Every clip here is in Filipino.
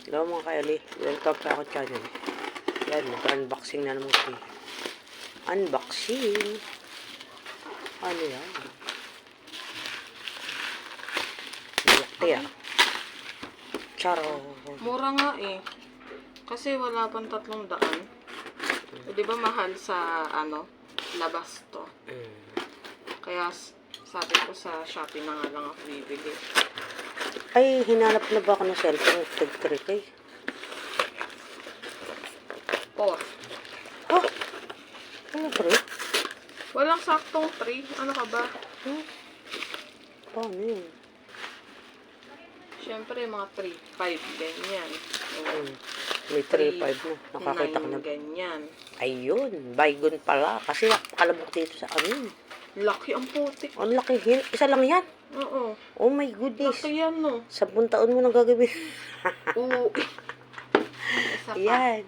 Hello mga kaili, welcome sa ako channel. Yan, mag-unboxing na naman kayo. Unboxing. Ano yan? Bukti ah. Charo. Mura nga eh. Kasi wala pang 300. Di ba mahal sa labas to. Kaya sabi ko sa Shopee na nga lang ako bibili. Ay, hinanap na ba ako ng cellphone? Tag-trick eh. 4. Oh! Ano ba rin? Walang saktong 3. Ano ka ba? Paano yun? Siyempre, mga 3, 5, ganyan. May 3.5 na. Nakakita ko na. Ganyan. Ayun, baygon pala. Kasi nakalabok dito sa amin. Laki ang putik. Ang laki. Isa lang yan. Oo. Oh my goodness. Laki yan, no? 10 taon mo nang gagawin. Oo. Isa pa. Yan.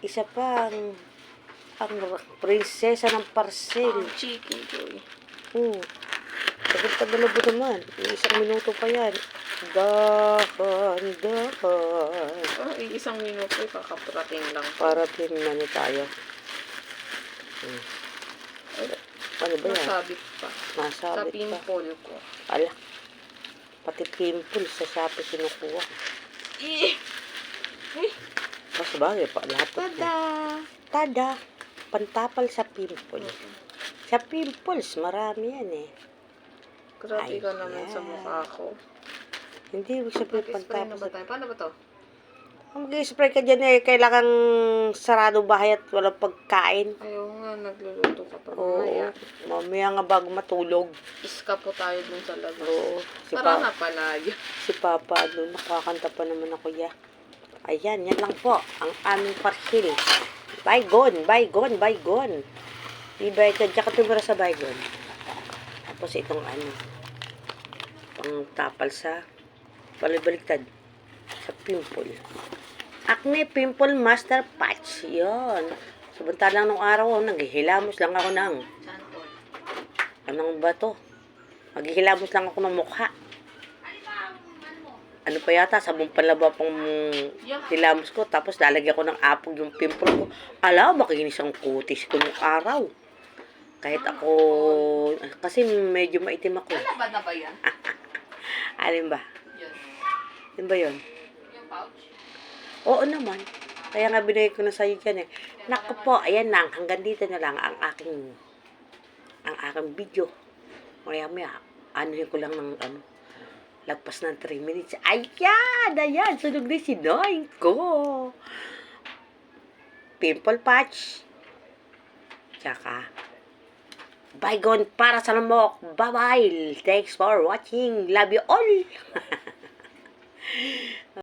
Isa pa ang prinsesa ng parcel. Ang chicken joy. Tagal-tagal na ba naman? May 1 minuto pa yan. Dahan. Isang minuto, kakapurating lang. Para pinano tayo. Ano ba yan? Masabit pa. Masabit Sa pa. pimple ko. Ala. Pati pimple sa Shopee kinukuha. Mas bagay pa. Lahat pa. Tada! Pantapal sa pimple. Sa pimples, marami yan eh. Grabe ka naman sa mukha ko. Hindi, ibig sabihin Mag-spray pantapal na ba sa... tayo? Paano ba to? Mag-spray ka dyan eh. Kailangan sarado bahay at walang pagkain. Ayaw nga, nagluluto ka pa Oo. mamaya. Mamaya nga bago matulog. Iska po tayo dun sa labas. Oo. Tara na pala. Si Papa, nakakanta pa naman ako ya. Ayan, yan lang po. Ang aming parcel. Baygon. Ibayad ka. Diyan ka tumira sa baygon. Tapos itong pang tapal sa balibaliktad sa pimple. Acne Pimple Master Patch. Yun. Samantalang nung araw, naghihilamos lang ako ng anong ba to? Maghihilamos lang ako ng mukha. Ano pa yata, sabong palaba pang hilamos ko. Tapos lalagyan ko ng apog yung pimple ko. Ala, makinis ang kutis ko nung araw. Kahit ako, kasi medyo maitim ako. Ano na ba yan? Alin ba? Yun. Alin ba yun? Yung pouch? Oo naman. Kaya nga binigay ko na sa'yo dyan eh. Naku po, ayan lang. Hanggang dito na lang ang aking video. Maya, anuhin ko lang ng lagpas ng 3 minutes. Ayan, sunog na sinoin ko. Pimple patch. Tsaka, baygon para sa lamok. Bye-bye. Thanks for watching. Love you all.